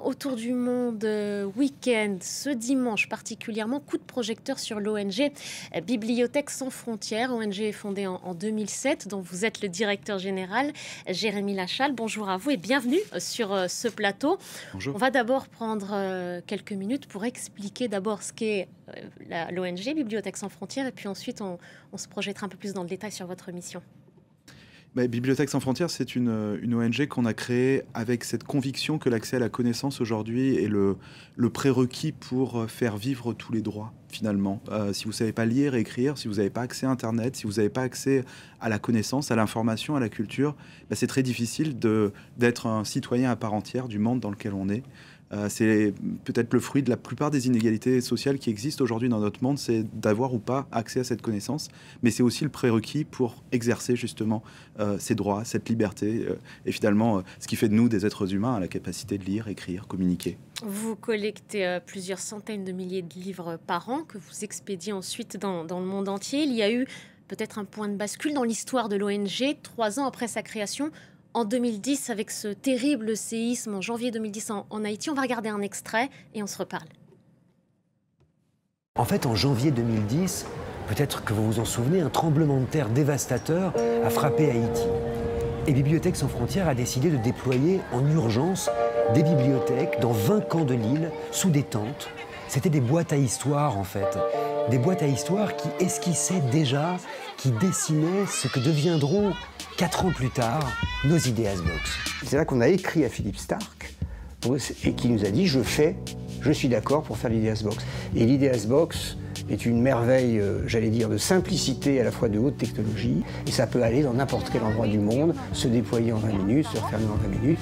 autour du monde week-end, ce dimanche particulièrement, coup de projecteur sur l'ONG Bibliothèques sans frontières, ONG fondée en 2007, dont vous êtes le directeur général, Jérémy Lachal. Bonjour à vous et bienvenue sur ce plateau. Bonjour. On va d'abord prendre quelques minutes pour expliquer d'abord ce qu'est l'ONG Bibliothèques sans frontières et puis ensuite on se projettera un peu plus dans le détail sur votre mission. Bibliothèques sans frontières, c'est une ONG qu'on a créée avec cette conviction que l'accès à la connaissance aujourd'hui est le prérequis pour faire vivre tous les droits, finalement. Si vous ne savez pas lire et écrire, si vous n'avez pas accès à Internet, si vous n'avez pas accès à la connaissance, à l'information, à la culture, c'est très difficile d'être un citoyen à part entière du monde dans lequel on est. C'est peut-être le fruit de la plupart des inégalités sociales qui existent aujourd'hui dans notre monde, c'est d'avoir ou pas accès à cette connaissance, mais c'est aussi le prérequis pour exercer justement ces droits, cette liberté, et finalement ce qui fait de nous des êtres humains, la capacité de lire, écrire, communiquer. Vous collectez plusieurs centaines de milliers de livres par an que vous expédiez ensuite dans le monde entier. Il y a eu peut-être un point de bascule dans l'histoire de l'ONG, 3 ans après sa création. En 2010, avec ce terrible séisme en janvier 2010 en Haïti, on va regarder un extrait et on se reparle. En fait, en janvier 2010, peut-être que vous vous en souvenez, un tremblement de terre dévastateur a frappé Haïti. Et Bibliothèques sans frontières a décidé de déployer en urgence des bibliothèques dans 20 camps de l'île, sous des tentes. C'était des boîtes à histoire, en fait. Des boîtes à histoire qui esquissaient déjà, qui dessinaient ce que deviendront 4 ans plus tard, nos Ideas Box. C'est là qu'on a écrit à Philippe Stark et qui nous a dit je suis d'accord pour faire l'Ideas Box. Et l'Ideas Box est une merveille, j'allais dire, de simplicité à la fois de haute technologie. Et ça peut aller dans n'importe quel endroit du monde, se déployer en 20 minutes, se refermer en 20 minutes.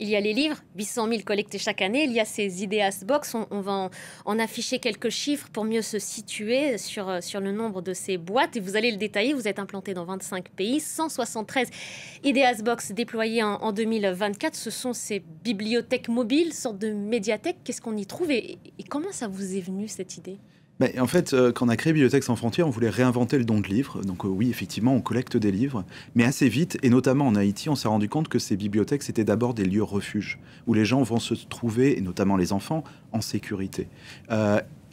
Il y a les livres, 800 000 collectés chaque année. Il y a ces Ideas Box. On va en afficher quelques chiffres pour mieux se situer sur le nombre de ces boîtes. Et vous allez le détailler. Vous êtes implanté dans 25 pays, 173 Ideas Box déployées en 2024. Ce sont ces bibliothèques mobiles, sorte de médiathèques. Qu'est-ce qu'on y trouve et comment ça vous est venu, cette idée ? En fait, quand on a créé Bibliothèques sans frontières, on voulait réinventer le don de livres. Donc oui, effectivement, on collecte des livres. Mais assez vite, et notamment en Haïti, on s'est rendu compte que ces bibliothèques, c'était d'abord des lieux refuges, où les gens vont se trouver, et notamment les enfants, en sécurité.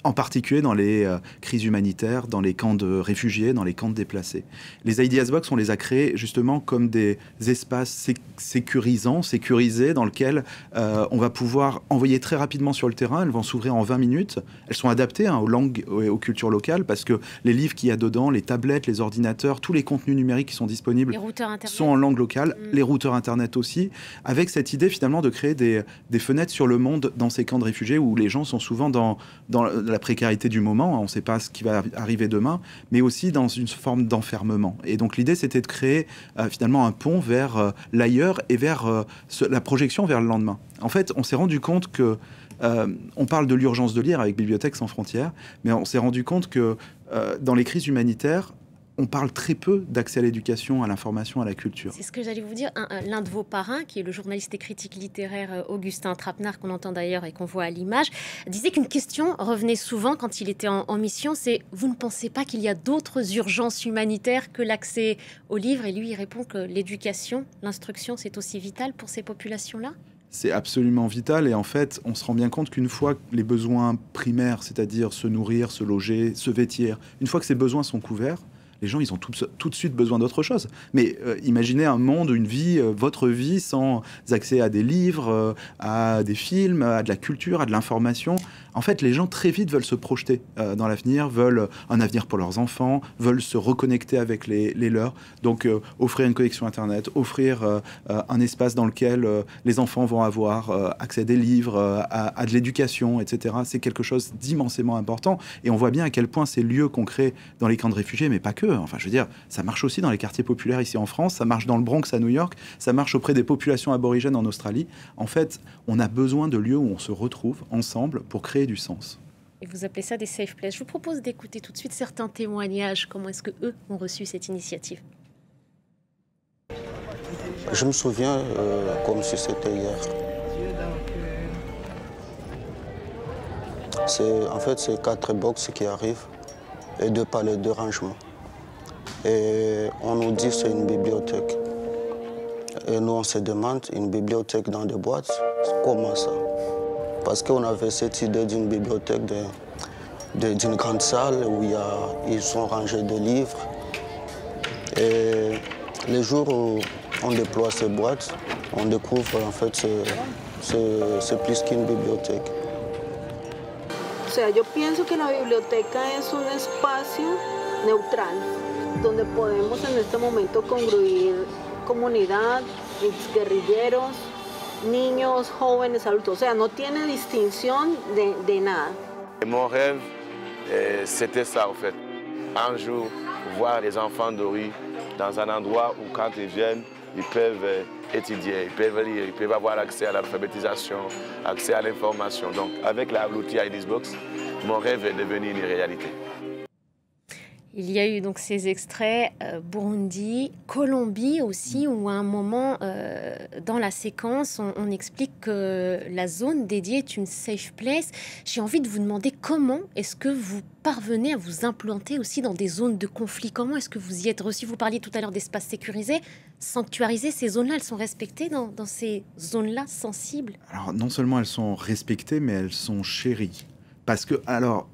En particulier dans les crises humanitaires, dans les camps de réfugiés, dans les camps de déplacés. Les Ideas Box, on les a créés justement comme des espaces sécurisés, dans lesquels on va pouvoir envoyer très rapidement sur le terrain. Elles vont s'ouvrir en 20 minutes. Elles sont adaptées aux langues et aux cultures locales, parce que les livres qu'il y a dedans, les tablettes, les ordinateurs, tous les contenus numériques qui sont disponibles sont en langue locale, les routeurs Internet aussi, avec cette idée finalement de créer des fenêtres sur le monde dans ces camps de réfugiés où les gens sont souvent dans la précarité du moment, on ne sait pas ce qui va arriver demain, mais aussi dans une forme d'enfermement. Et donc l'idée, c'était de créer finalement un pont vers l'ailleurs et vers la projection vers le lendemain. En fait, on s'est rendu compte que on parle de l'urgence de lire avec Bibliothèques sans frontières, mais on s'est rendu compte que dans les crises humanitaires, on parle très peu d'accès à l'éducation, à l'information, à la culture. C'est ce que j'allais vous dire. L'un de vos parrains, qui est le journaliste et critique littéraire Augustin Trapenard, qu'on entend d'ailleurs et qu'on voit à l'image, disait qu'une question revenait souvent quand il était en mission, c'est « Vous ne pensez pas qu'il y a d'autres urgences humanitaires que l'accès aux livres ?» Et lui, il répond que l'éducation, l'instruction, c'est aussi vital pour ces populations-là. C'est absolument vital et en fait, on se rend bien compte qu'une fois que les besoins primaires, c'est-à-dire se nourrir, se loger, se vêtir, une fois que ces besoins sont couverts, les gens, ils ont tout de suite besoin d'autre chose. Mais imaginez un monde, une vie, votre vie, sans accès à des livres, à des films, à de la culture, à de l'information. En fait, les gens, très vite, veulent se projeter dans l'avenir, veulent un avenir pour leurs enfants, veulent se reconnecter avec les leurs. Donc, offrir une connexion Internet, offrir un espace dans lequel les enfants vont avoir accès à des livres, à de l'éducation, etc. C'est quelque chose d'immensément important. Et on voit bien à quel point ces lieux qu'on crée dans les camps de réfugiés, mais pas que. Enfin, je veux dire, ça marche aussi dans les quartiers populaires ici en France, ça marche dans le Bronx à New York, ça marche auprès des populations aborigènes en Australie. En fait, on a besoin de lieux où on se retrouve ensemble pour créer du sens. Et vous appelez ça des safe places. Je vous propose d'écouter tout de suite certains témoignages. Comment est-ce qu'eux ont reçu cette initiative ? Je me souviens comme si c'était hier. En fait, c'est 4 box qui arrivent et 2 palettes de rangement. Et on nous dit que c'est une bibliothèque. Et nous, on se demande, une bibliothèque dans des boîtes, comment ça? Parce qu'on avait cette idée d'une bibliothèque, d'une grande salle où ils sont rangés des livres. Et les jours où on déploie ces boîtes, on découvre en fait c'est plus qu'une bibliothèque. O sea, yo pienso que la biblioteca es un espacio neutral, donde podemos en este momento congruir comunidad, guerrilleros, niños, jóvenes, adultos. O sea, no tiene distinción de nada. Mon rêve, c'était ça en fait. Un jour, voir les enfants de rue dans un endroit où quand ils viennent, ils peuvent étudier, ils peuvent lire, ils peuvent avoir accès à l'alphabétisation, accès à l'information. Donc avec l'outil IDSbox, mon rêve est devenu une réalité. Il y a eu donc ces extraits Burundi, Colombie aussi, où à un moment dans la séquence, on explique que la zone dédiée est une safe place. J'ai envie de vous demander comment est-ce que vous parvenez à vous implanter aussi dans des zones de conflit? Comment est-ce que vous y êtes reçu? Vous parliez tout à l'heure d'espaces sécurisés, sanctuarisés. Ces zones-là, elles sont respectées dans ces zones-là sensibles? Alors non seulement elles sont respectées, mais elles sont chéries. Parce que, alors,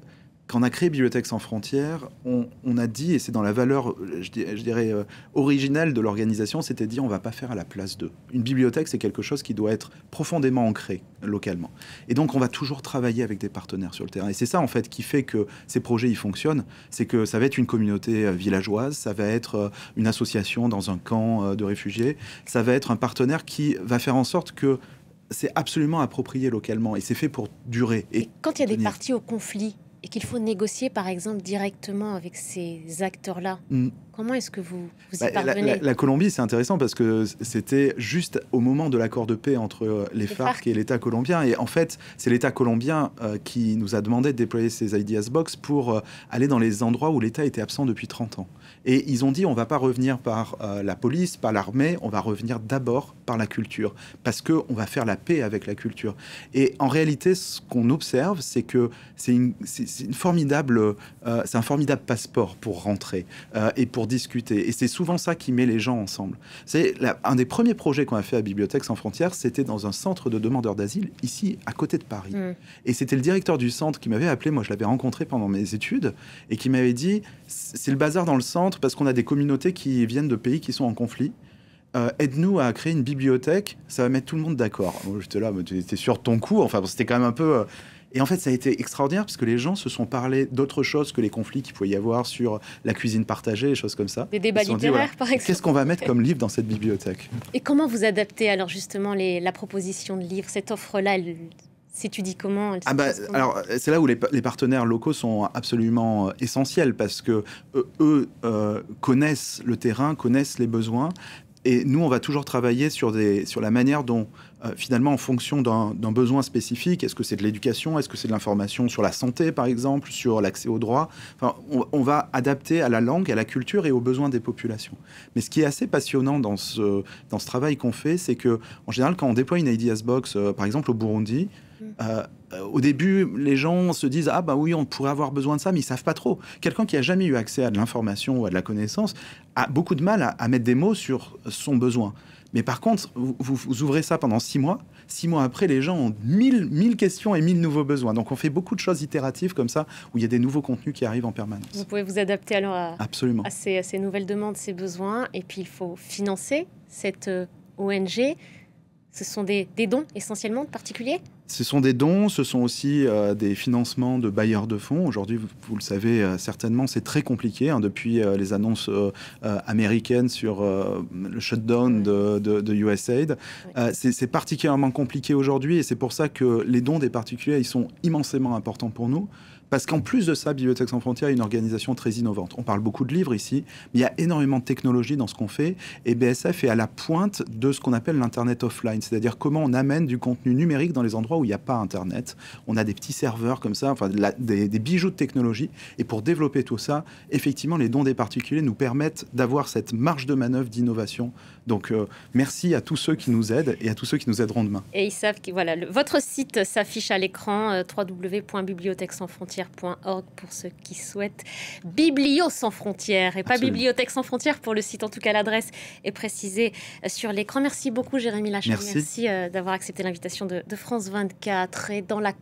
quand on a créé Bibliothèques sans frontières, on a dit, et c'est dans la valeur, je dirais, originelle de l'organisation, c'était dit on ne va pas faire à la place d'eux. Une bibliothèque, c'est quelque chose qui doit être profondément ancré localement. Et donc, on va toujours travailler avec des partenaires sur le terrain. Et c'est ça, en fait, qui fait que ces projets, ils fonctionnent. C'est que ça va être une communauté villageoise, ça va être une association dans un camp de réfugiés, ça va être un partenaire qui va faire en sorte que c'est absolument approprié localement. Et c'est fait pour durer. Et quand il y a des parties au conflit, et qu'il faut négocier, par exemple, directement avec ces acteurs-là, comment est-ce que vous y parvenez? La Colombie, c'est intéressant parce que c'était juste au moment de l'accord de paix entre les FARC et l'État colombien. Et en fait, c'est l'État colombien qui nous a demandé de déployer ces IDSbox pour aller dans les endroits où l'État était absent depuis 30 ans. Et ils ont dit, on ne va pas revenir par la police, par l'armée, on va revenir d'abord par la culture, parce qu'on va faire la paix avec la culture. Et en réalité, ce qu'on observe, c'est que c'est un formidable passeport pour rentrer et pour discuter. Et c'est souvent ça qui met les gens ensemble. Un des premiers projets qu'on a fait à Bibliothèques sans frontières, c'était dans un centre de demandeurs d'asile, ici, à côté de Paris. Et c'était le directeur du centre qui m'avait appelé, moi je l'avais rencontré pendant mes études, et qui m'avait dit, c'est le bazar dans le centre, parce qu'on a des communautés qui viennent de pays qui sont en conflit. Aide-nous à créer une bibliothèque, ça va mettre tout le monde d'accord. J'étais là, tu étais sûr de ton coup, enfin c'était quand même un peu... Et en fait, ça a été extraordinaire parce que les gens se sont parlé d'autre chose que les conflits qu'il pouvait y avoir sur la cuisine partagée, des choses comme ça. Des débats littéraires, par exemple. Qu'est-ce qu'on va mettre comme livre dans cette bibliothèque? Et comment vous adaptez alors justement la proposition de livre? Cette offre-là, elle s'étudie comment? Alors, c'est là où les partenaires locaux sont absolument essentiels parce que eux connaissent le terrain, connaissent les besoins. Et nous, on va toujours travailler sur la manière dont, finalement, en fonction d'un besoin spécifique, est-ce que c'est de l'éducation, est-ce que c'est de l'information sur la santé, par exemple, sur l'accès aux droits, enfin, on va adapter à la langue, à la culture et aux besoins des populations. Mais ce qui est assez passionnant dans ce travail qu'on fait, c'est que, en général, quand on déploie une IDSbox, par exemple au Burundi, au début, les gens se disent « Ah bah oui, on pourrait avoir besoin de ça », mais ils ne savent pas trop. Quelqu'un qui n'a jamais eu accès à de l'information ou à de la connaissance a beaucoup de mal à mettre des mots sur son besoin. Mais par contre, vous ouvrez ça pendant 6 mois. 6 mois après, les gens ont 1000 questions et 1000 nouveaux besoins. Donc on fait beaucoup de choses itératives comme ça, où il y a des nouveaux contenus qui arrivent en permanence. Vous pouvez vous adapter alors Absolument. à ces nouvelles demandes, ces besoins. Et puis il faut financer cette ONG. Ce sont des dons essentiellement de particuliers? Ce sont des dons, ce sont aussi des financements de bailleurs de fonds. Aujourd'hui, vous le savez certainement, c'est très compliqué depuis les annonces américaines sur le shutdown de USAID. C'est particulièrement compliqué aujourd'hui et c'est pour ça que les dons des particuliers, ils sont immensément importants pour nous. Parce qu'en plus de ça, Bibliothèques sans frontières est une organisation très innovante. On parle beaucoup de livres ici, mais il y a énormément de technologies dans ce qu'on fait. Et BSF est à la pointe de ce qu'on appelle l'Internet offline, c'est-à-dire comment on amène du contenu numérique dans les endroits où il n'y a pas Internet. On a des petits serveurs comme ça, enfin des bijoux de technologie. Et pour développer tout ça, effectivement, les dons des particuliers nous permettent d'avoir cette marge de manœuvre d'innovation. Donc, merci à tous ceux qui nous aident et à tous ceux qui nous aideront demain. Et ils savent que voilà, votre site s'affiche à l'écran, www.bibliothèquessansfrontières.fr. frontières.org pour ceux qui souhaitent. Biblio sans frontières et pas Absolument. Bibliothèque sans frontières pour le site. En tout cas, l'adresse est précisée sur l'écran. Merci beaucoup, Jérémy Lachaux. Merci. Merci d'avoir accepté l'invitation de France 24. Et dans la